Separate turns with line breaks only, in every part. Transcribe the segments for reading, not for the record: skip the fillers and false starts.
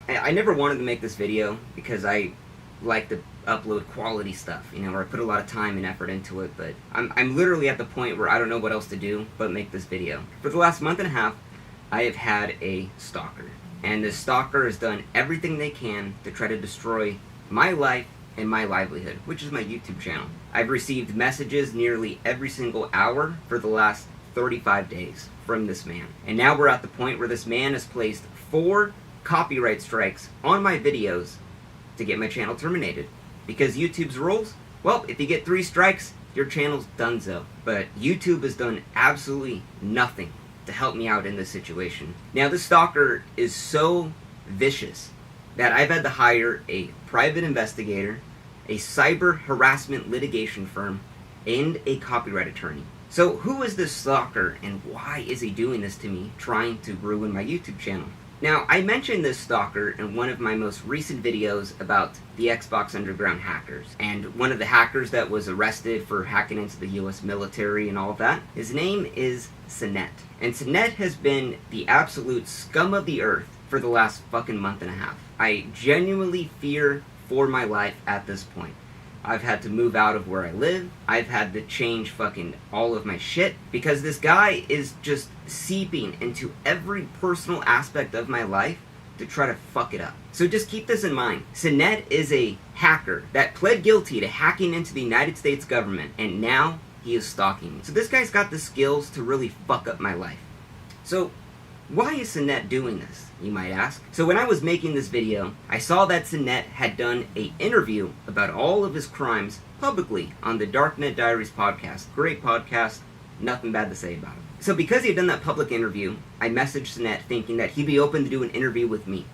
I never wanted to make this video because I like to upload quality stuff, you know, where I put a lot of time and effort into it, but I'm literally at the point where I don't know what else to do but make this video. For the last month and a half, I have had a stalker, and this stalker has done everything they can to try to destroy my life and my livelihood, which is my YouTube channel. I've received messages nearly every single hour for the last 35 days from this man. And now we're at the point where this man has placed 4 copyright strikes on my videos to get my channel terminated. Because YouTube's rules, well, if you get 3 strikes, your channel's donezo. But YouTube has done absolutely nothing to help me out in this situation. Now, this stalker is so vicious that I've had to hire a private investigator, a cyber harassment litigation firm, and a copyright attorney. So who is this stalker and why is he doing this to me, trying to ruin my YouTube channel? Now, I mentioned this stalker in one of my most recent videos about the Xbox Underground hackers. And one of the hackers that was arrested for hacking into the US military and all of that, his name is Sinet. And Sinet has been the absolute scum of the earth for the last fucking month and a half. I genuinely fear for my life at this point. I've had to move out of where I live. I've had to change fucking all of my shit because this guy is just seeping into every personal aspect of my life to try to fuck it up. So just keep this in mind. Sinet is a hacker that pled guilty to hacking into the United States government, and now he is stalking me. So this guy's got the skills to really fuck up my life. So why is Sinet doing this, you might ask? So when I was making this video, I saw that Sinet had done an interview about all of his crimes publicly on the Darknet Diaries podcast. Great podcast, nothing bad to say about it. So because he had done that public interview, I messaged Sinet thinking that he'd be open to do an interview with me.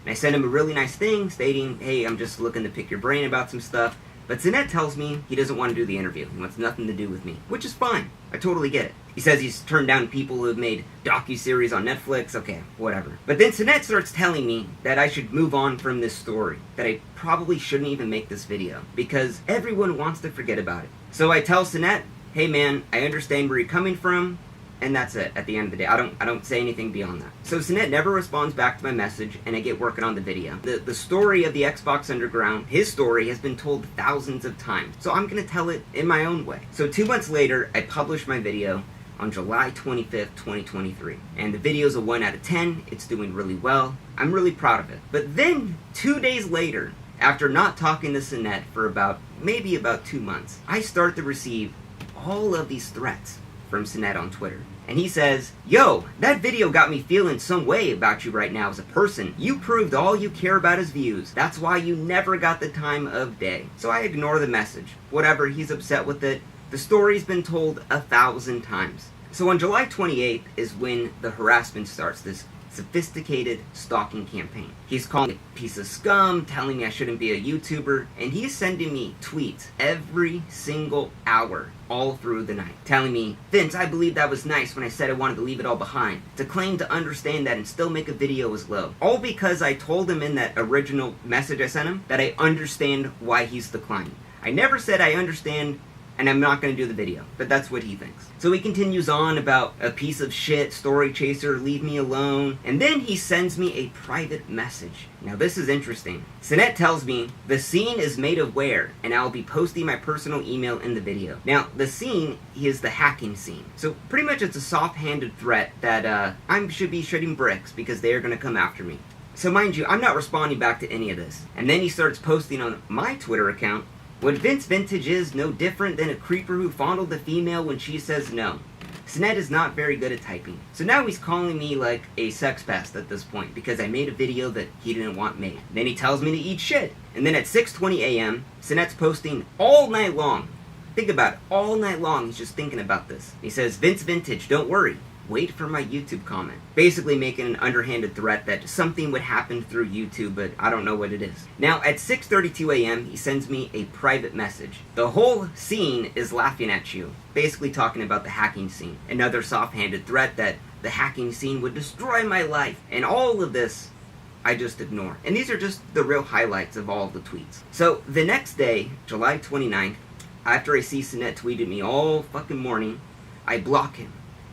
And I sent him a really nice thing stating, hey, I'm just looking to pick your brain about some stuff. But Sinet tells me he doesn't want to do the interview. He wants nothing to do with me, which is fine. I totally get it. He says he's turned down people who have made docuseries on Netflix. Okay, whatever. But then Sinet starts telling me that I should move on from this story, that I probably shouldn't even make this video, because everyone wants to forget about it. So I tell Sinet, hey man, I understand where you're coming from, and that's it at the end of the day. I don't say anything beyond that. So Sinet never responds back to my message, and I get working on the video. The story of the Xbox Underground, his story, has been told thousands of times, so I'm gonna tell it in my own way. So 2 months later, I published my video on July 25th, 2023. And the video's a 1 out of 10. It's doing really well. I'm really proud of it. But then, 2 days later, after not talking to Sinet for maybe about 2 months, I start to receive all of these threats from Sinet on Twitter. And he says, yo, that video got me feeling some way about you right now as a person. You proved all you care about is views. That's why you never got the time of day. So I ignore the message. Whatever, he's upset with it. The story's been told 1,000 times. So on July 28th is when the harassment starts, this sophisticated stalking campaign. He's calling me a piece of scum, telling me I shouldn't be a YouTuber, and he's sending me tweets every single hour, all through the night, telling me, Vince, I believe that was nice when I said I wanted to leave it all behind. To claim to understand that and still make a video is low. All because I told him in that original message I sent him that I understand why he's declining. I never said I understand and I'm not going to do the video, but that's what he thinks. So he continues on about a piece of shit, story chaser, leave me alone, and then he sends me a private message. Now this is interesting. Sinet tells me, the scene is made of where, and I'll be posting my personal email in the video. Now, the scene is the hacking scene. So pretty much it's a soft-handed threat that I should be shooting bricks because they are going to come after me. So mind you, I'm not responding back to any of this. And then he starts posting on my Twitter account, what Vince Vintage is no different than a creeper who fondled the female when she says no. Sinet is not very good at typing. So now he's calling me like a sex pest at this point because I made a video that he didn't want made. Then he tells me to eat shit. And then at 6:20 a.m., Sinet's posting all night long. Think about it, all night long he's just thinking about this. He says, Vince Vintage, don't worry. Wait for my YouTube comment. Basically making an underhanded threat that something would happen through YouTube, but I don't know what it is. Now, at 6:32 a.m., he sends me a private message. The whole scene is laughing at you. Basically talking about the hacking scene. Another soft-handed threat that the hacking scene would destroy my life. And all of this, I just ignore. And these are just the real highlights of all of the tweets. So, the next day, July 29th, after I see Sinet tweeted me all fucking morning, I block him.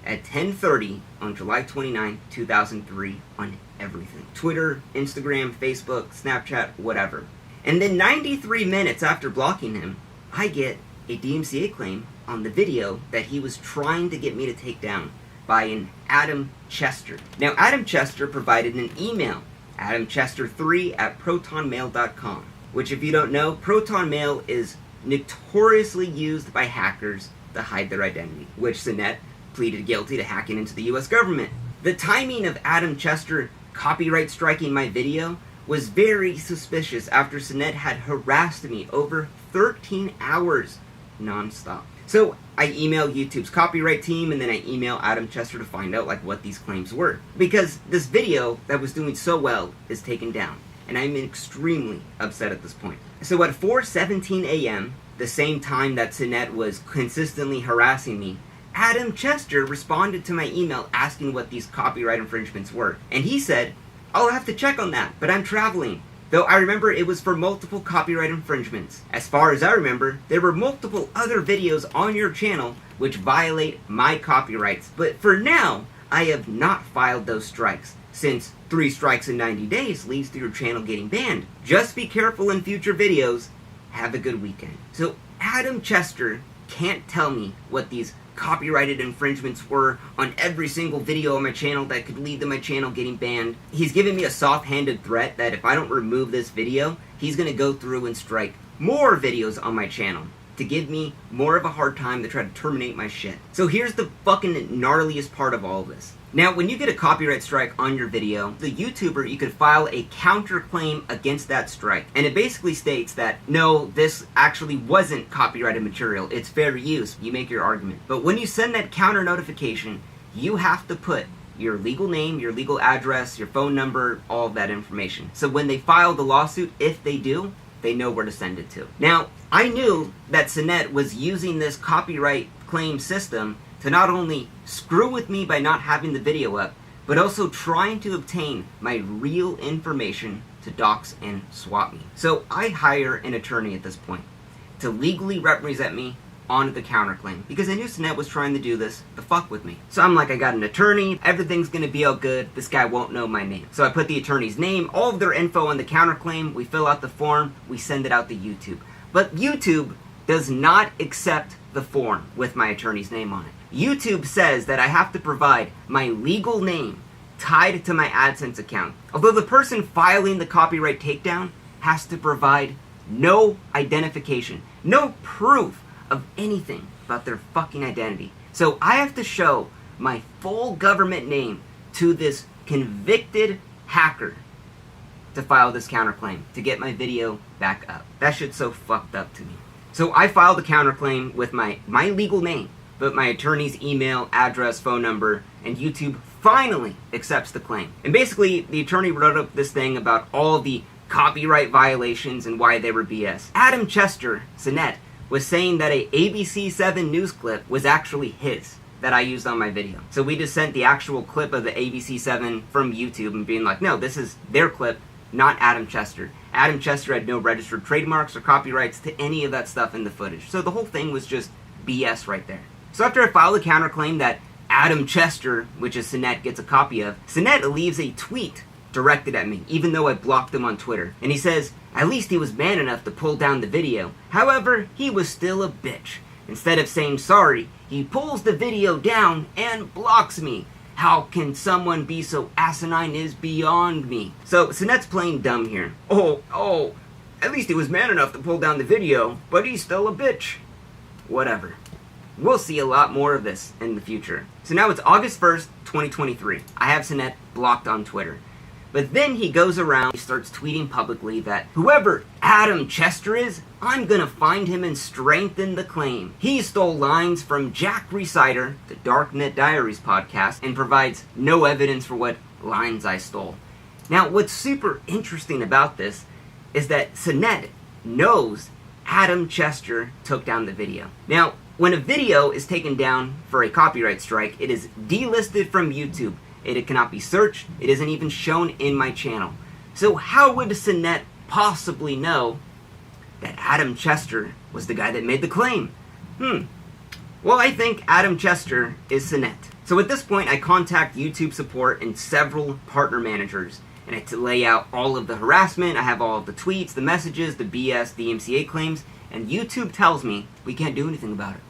at 10:30 on July 29, 2003 on everything. Twitter, Instagram, Facebook, Snapchat, whatever. And then 93 minutes after blocking him, I get a DMCA claim on the video that he was trying to get me to take down by an Adam Chester. Now, Adam Chester provided an email, adamchester3@protonmail.com, which, if you don't know, Proton Mail is notoriously used by hackers to hide their identity, which Sinet pleaded guilty to hacking into the US government. The timing of Adam Chester copyright striking my video was very suspicious after Sinet had harassed me over 13 hours non-stop. So I email YouTube's copyright team, and then I email Adam Chester to find out what these claims were. Because this video that was doing so well is taken down, and I'm extremely upset at this point. So at 4:17 a.m., the same time that Sinet was consistently harassing me, Adam Chester responded to my email asking what these copyright infringements were. And he said, "I'll have to check on that, but I'm traveling." Though I remember it was for multiple copyright infringements. As far as I remember, there were multiple other videos on your channel which violate my copyrights. But for now, I have not filed those strikes, since 3 strikes in 90 days leads to your channel getting banned. Just be careful in future videos. Have a good weekend. So Adam Chester can't tell me what these copyrighted infringements were on every single video on my channel that could lead to my channel getting banned. He's giving me a soft-handed threat that if I don't remove this video, he's going to go through and strike more videos on my channel to give me more of a hard time to try to terminate my shit. So here's the fucking gnarliest part of all of this. Now, when you get a copyright strike on your video, the YouTuber, you could file a counterclaim against that strike. And it basically states that, no, this actually wasn't copyrighted material. It's fair use. You make your argument. But when you send that counter notification, you have to put your legal name, your legal address, your phone number, all of that information. So when they file the lawsuit, if they do, they know where to send it to. Now, I knew that Sinet was using this copyright claim system to not only screw with me by not having the video up, but also trying to obtain my real information to dox and swap me. So I hire an attorney at this point to legally represent me on the counterclaim, because I knew Sinet was trying to do this to fuck with me. So I'm like, I got an attorney, everything's gonna be all good, this guy won't know my name. So I put the attorney's name, all of their info on the counterclaim, we fill out the form, we send it out to YouTube. But YouTube does not accept the form with my attorney's name on it. YouTube says that I have to provide my legal name tied to my AdSense account, although the person filing the copyright takedown has to provide no identification, no proof of anything about their fucking identity. So I have to show my full government name to this convicted hacker to file this counterclaim, to get my video back up. That shit's so fucked up to me. So I filed the counterclaim with my legal name, but my attorney's email, address, phone number, and YouTube finally accepts the claim. And basically, the attorney wrote up this thing about all the copyright violations and why they were BS. Adam Chester, Sinet, was saying that a ABC7 news clip was actually his, that I used on my video. So we just sent the actual clip of the ABC7 from YouTube and being like, no, this is their clip, not Adam Chester. Adam Chester had no registered trademarks or copyrights to any of that stuff in the footage. So the whole thing was just BS right there. So after I filed a counterclaim that Adam Chester, which is Sinet, gets a copy of, Sinet leaves a tweet directed at me, even though I blocked him on Twitter. And he says, at least he was man enough to pull down the video. However, he was still a bitch. Instead of saying sorry, he pulls the video down and blocks me. How can someone be so asinine is beyond me. So Sinet's playing dumb here. Oh, at least he was man enough to pull down the video, but he's still a bitch. Whatever. We'll see a lot more of this in the future. So now it's August 1st, 2023. I have Sinet blocked on Twitter. But then he goes around, he starts tweeting publicly that whoever Adam Chester is, I'm gonna find him and strengthen the claim. He stole lines from Jack Resider, the Darknet Diaries podcast, and provides no evidence for what lines I stole. Now, what's super interesting about this is that Sinet knows Adam Chester took down the video. Now, when a video is taken down for a copyright strike, it is delisted from YouTube. It cannot be searched. It isn't even shown in my channel. So how would Sinet possibly know that Adam Chester was the guy that made the claim? Well, I think Adam Chester is Sinet. So at this point, I contact YouTube support and several partner managers, and I lay out all of the harassment. I have all of the tweets, the messages, the BS, the DMCA claims, and YouTube tells me we can't do anything about it.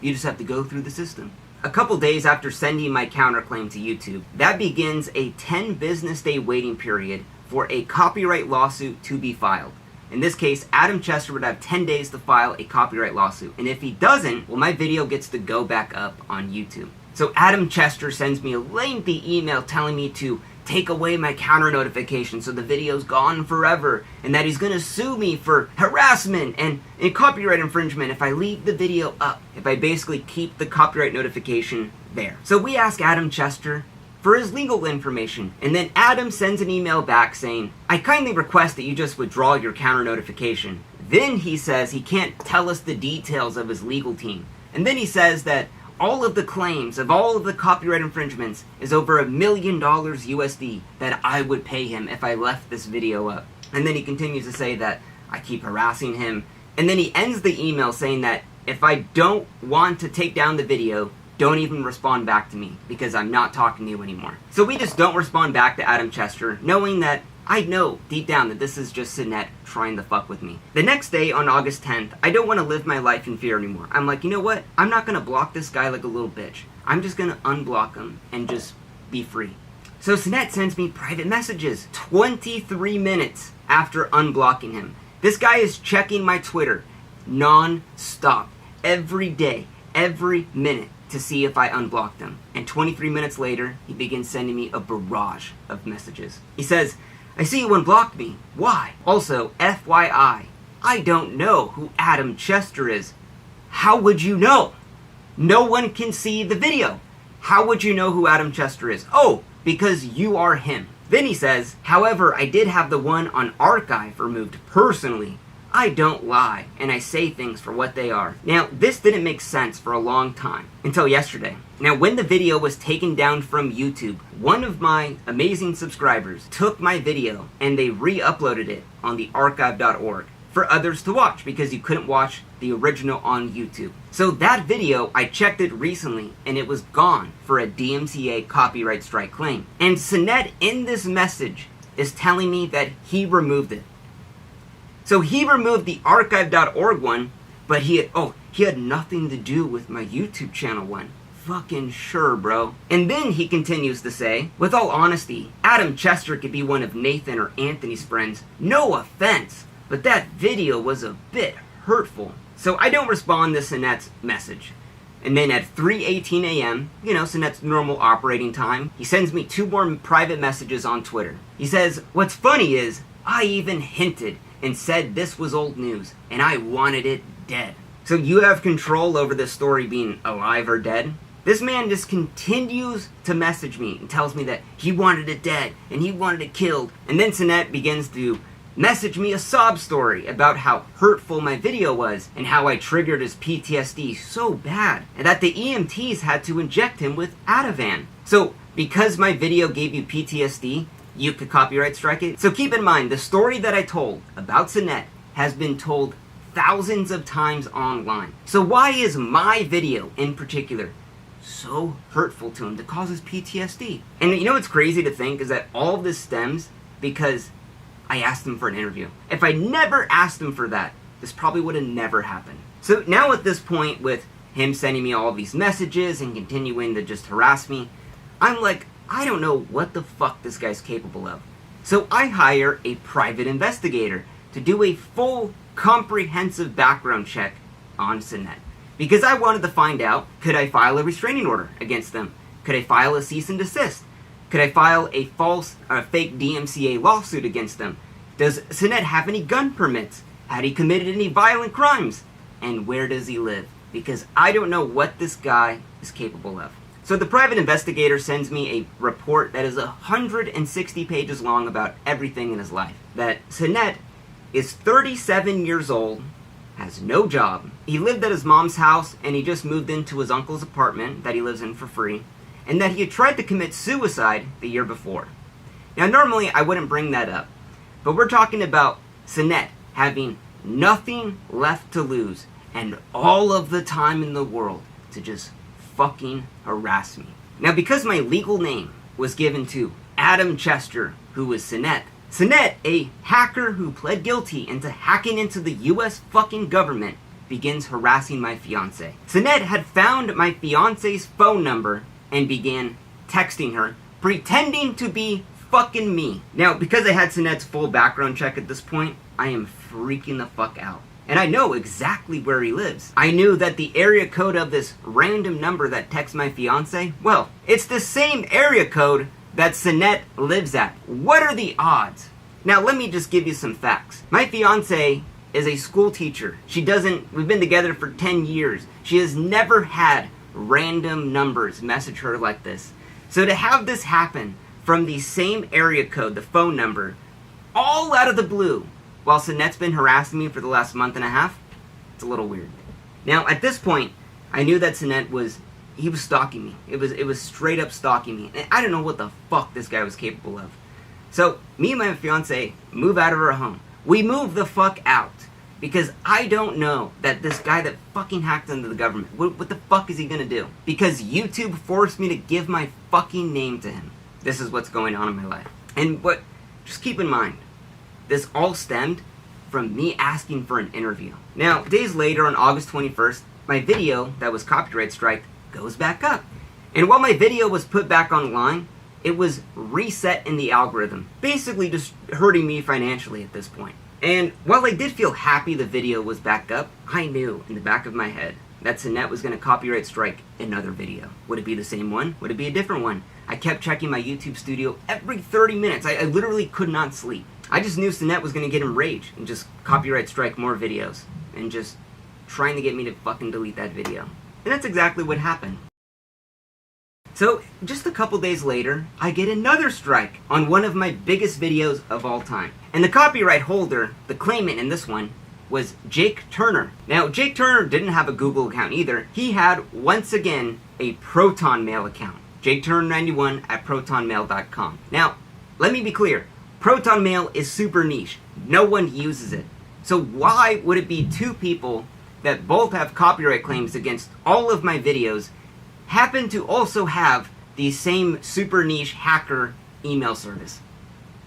You just have to go through the system. A couple days after sending my counterclaim to YouTube, that begins a 10 business day waiting period for a copyright lawsuit to be filed. In this case, Adam Chester would have 10 days to file a copyright lawsuit. And if he doesn't, well, my video gets to go back up on YouTube. So Adam Chester sends me a lengthy email telling me to take away my counter notification so the video's gone forever, and that he's gonna sue me for harassment and copyright infringement if I leave the video up, if I basically keep the copyright notification there. So we ask Adam Chester for his legal information, and then Adam sends an email back saying, I kindly request that you just withdraw your counter notification. Then he says he can't tell us the details of his legal team. And then he says that all of the claims of all of the copyright infringements is over $1 million USD that I would pay him if I left this video up. And then he continues to say that I keep harassing him. And then he ends the email saying that if I don't want to take down the video, don't even respond back to me because I'm not talking to you anymore. So we just don't respond back to Adam Chester, knowing that I know deep down that this is just Sinette trying to fuck with me. The next day, on August 10th, I don't want to live my life in fear anymore. I'm like, you know what? I'm not going to block this guy like a little bitch. I'm just going to unblock him and just be free. So Sinette sends me private messages 23 minutes after unblocking him. This guy is checking my Twitter non-stop, every day, every minute, to see if I unblocked him. And 23 minutes later, he begins sending me a barrage of messages. He says, I see you unblocked me. Why? Also, FYI, I don't know who Adam Chester is. How would you know? No one can see the video. How would you know who Adam Chester is? Oh, because you are him. Then he says, however, I did have the one on archive removed personally. I don't lie, and I say things for what they are. Now, this didn't make sense for a long time, until yesterday. Now, when the video was taken down from YouTube, one of my amazing subscribers took my video and they re-uploaded it on the archive.org for others to watch because you couldn't watch the original on YouTube. So that video, I checked it recently and it was gone for a DMCA copyright strike claim. And Sinette in this message is telling me that he removed it. So he removed the archive.org one, but he had nothing to do with my YouTube channel one. Fucking sure, bro. And then he continues to say, with all honesty, Adam Chester could be one of Nathan or Anthony's friends. No offense, but that video was a bit hurtful. So I don't respond to Sinette's message. And then at 3:18 a.m., Sinette's normal operating time, he sends me 2 more private messages on Twitter. He says, what's funny is, I even hinted and said this was old news, and I wanted it dead. So you have control over this story being alive or dead? This man just continues to message me and tells me that he wanted it dead, and he wanted it killed. And then Sinette begins to message me a sob story about how hurtful my video was, and how I triggered his PTSD so bad, and that the EMTs had to inject him with Ativan. So, because my video gave you PTSD, you could copyright strike it. So keep in mind, the story that I told about Sinette has been told thousands of times online. So why is my video in particular so hurtful to him to cause his PTSD? And you know what's crazy to think is that all of this stems because I asked him for an interview. If I never asked him for that, this probably would have never happened. So now at this point, with him sending me all these messages and continuing to just harass me, I'm like, I don't know what the fuck this guy's capable of. So I hire a private investigator to do a full, comprehensive background check on Sinette. Because I wanted to find out, could I file a restraining order against them? Could I file a cease and desist? Could I file a fake DMCA lawsuit against them? Does Sinette have any gun permits? Had he committed any violent crimes? And where does he live? Because I don't know what this guy is capable of. So the private investigator sends me a report that is 160 pages long about everything in his life. That Sinette is 37 years old, has no job. He lived at his mom's house and he just moved into his uncle's apartment that he lives in for free. And that he had tried to commit suicide the year before. Now normally I wouldn't bring that up. But we're talking about Sinette having nothing left to lose and all of the time in the world to just fucking harass me. Now, because my legal name was given to Adam Chester, who was Sinette, a hacker who pled guilty into hacking into the US fucking government, begins harassing my fiancée. Sinette had found my fiancée's phone number and began texting her, pretending to be fucking me. Now, because I had Sinette's full background check at this point, I am freaking the fuck out. And I know exactly where he lives. I knew that the area code of this random number that texts my fiancé, well, it's the same area code that Sinette lives at. What are the odds? Now, let me just give you some facts. My fiancé is a school teacher. We've been together for 10 years. She has never had random numbers message her like this. So to have this happen from the same area code, the phone number, all out of the blue, while Sinette's been harassing me for the last month and a half, it's a little weird. Now, at this point, I knew that Sinette was stalking me. It was straight up stalking me. And I don't know what the fuck this guy was capable of. So, me and my fiancé move out of our home. We move the fuck out. Because I don't know that this guy that fucking hacked into the government, what the fuck is he gonna do? Because YouTube forced me to give my fucking name to him. This is what's going on in my life. And just keep in mind, this all stemmed from me asking for an interview. Now, days later, on August 21st, my video that was copyright striked goes back up. And while my video was put back online, it was reset in the algorithm, basically just hurting me financially at this point. And while I did feel happy the video was back up, I knew in the back of my head that Sinette was going to copyright strike another video. Would it be the same one? Would it be a different one? I kept checking my YouTube studio every 30 minutes. I literally could not sleep. I just knew Sinette was going to get enraged and just copyright strike more videos and just trying to get me to fucking delete that video. And that's exactly what happened. So, just a couple days later, I get another strike on one of my biggest videos of all time. And the copyright holder, the claimant in this one, was Jake Turner. Now, Jake Turner didn't have a Google account either. He had, once again, a Proton Mail account. JakeTurner91 at ProtonMail.com. Now, let me be clear. Proton Mail is super niche. No one uses it. So why would it be two people that both have copyright claims against all of my videos happen to also have the same super niche hacker email service?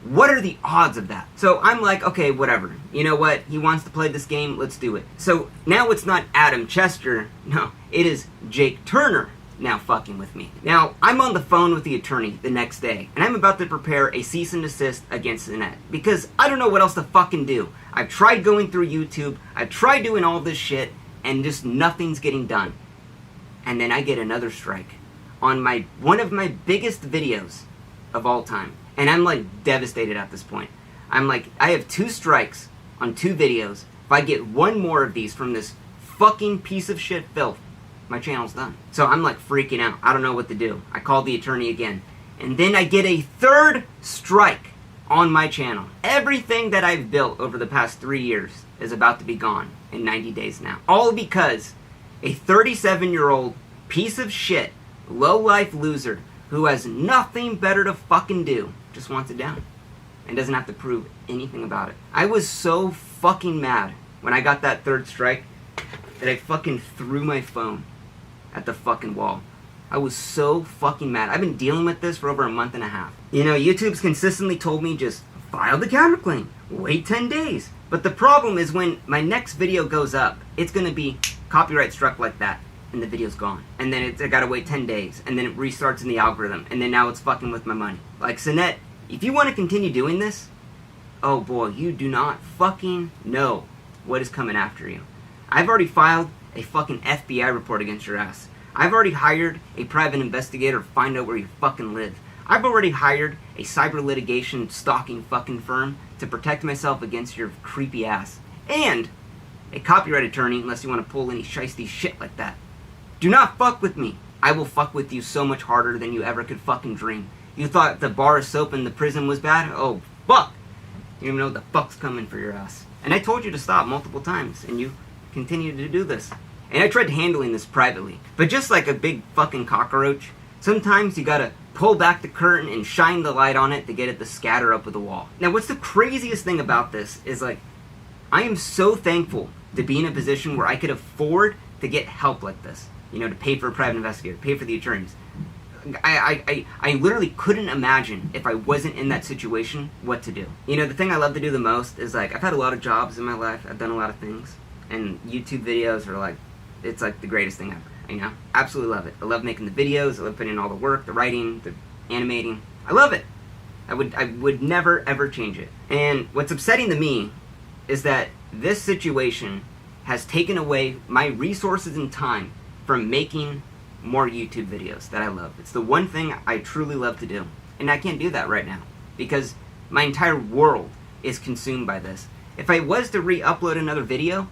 What are the odds of that? So I'm like, okay, whatever. You know what? He wants to play this game. Let's do it. So now it's not Adam Chester. No, it is Jake Turner now fucking with me. Now, I'm on the phone with the attorney the next day, and I'm about to prepare a cease and desist against Sinette, because I don't know what else to fucking do. I've tried going through YouTube, I've tried doing all this shit, and just nothing's getting done. And then I get another strike on one of my biggest videos of all time. And I'm like devastated at this point. I'm like, I have 2 strikes on 2 videos. If I get one more of these from this fucking piece of shit filth, my channel's done. So I'm like freaking out. I don't know what to do. I called the attorney again. And then I get a 3rd strike on my channel. Everything that I've built over the past 3 years is about to be gone in 90 days now. All because a 37-year-old piece of shit, low-life loser who has nothing better to fucking do just wants it down and doesn't have to prove anything about it. I was so fucking mad when I got that 3rd strike that I fucking threw my phone at the fucking wall. I was so fucking mad. I've been dealing with this for over a month and a half. You know, YouTube's consistently told me just file the counterclaim, wait 10 days. But the problem is when my next video goes up, it's gonna be copyright struck like that, and the video's gone. And then I gotta wait 10 days, and then it restarts in the algorithm, and then now it's fucking with my money. Like, Sinette, if you want to continue doing this, oh boy, you do not fucking know what is coming after you. I've already filed a fucking FBI report against your ass. I've already hired a private investigator to find out where you fucking live. I've already hired a cyber litigation stalking fucking firm to protect myself against your creepy ass. And a copyright attorney, unless you want to pull any shiesty shit like that. Do not fuck with me. I will fuck with you so much harder than you ever could fucking dream. You thought the bar of soap in the prison was bad? Oh, fuck! You don't even know what the fuck's coming for your ass. And I told you to stop multiple times, and you continue to do this. And I tried handling this privately. But just like a big fucking cockroach, sometimes you gotta pull back the curtain and shine the light on it to get it to scatter up with the wall. Now, what's the craziest thing about this is, like, I am so thankful to be in a position where I could afford to get help like this. You know, to pay for a private investigator, pay for the attorneys. I literally couldn't imagine if I wasn't in that situation what to do. You know, the thing I love to do the most is, like, I've had a lot of jobs in my life. I've done a lot of things. And YouTube videos are like, it's like the greatest thing ever. You know? Absolutely love it. I love making the videos. I love putting in all the work, the writing, the animating. I love it. I would never, ever change it. And what's upsetting to me is that this situation has taken away my resources and time from making more YouTube videos that I love. It's the one thing I truly love to do. And I can't do that right now because my entire world is consumed by this. If I was to re-upload another video,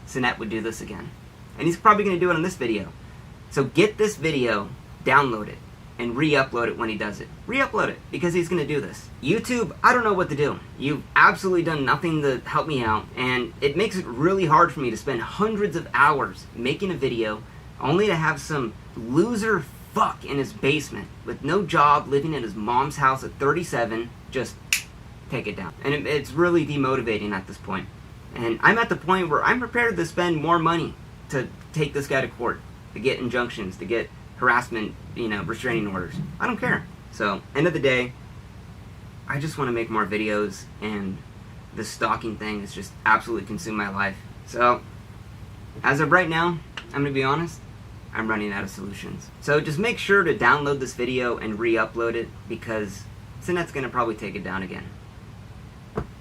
Sinet would do this again. And he's probably going to do it on this video. So get this video, download it, and re-upload it when he does it. Re-upload it, because he's going to do this. YouTube, I don't know what to do. You've absolutely done nothing to help me out, and it makes it really hard for me to spend hundreds of hours making a video only to have some loser fuck in his basement with no job, living at his mom's house at 37, just take it down. And it's really demotivating at this point. And I'm at the point where I'm prepared to spend more money to take this guy to court, to get injunctions, to get harassment, you know, restraining orders. I don't care. So, end of the day, I just want to make more videos, and this stalking thing has just absolutely consumed my life. So, as of right now, I'm going to be honest, I'm running out of solutions. So just make sure to download this video and re-upload it, because Sinet's going to probably take it down again.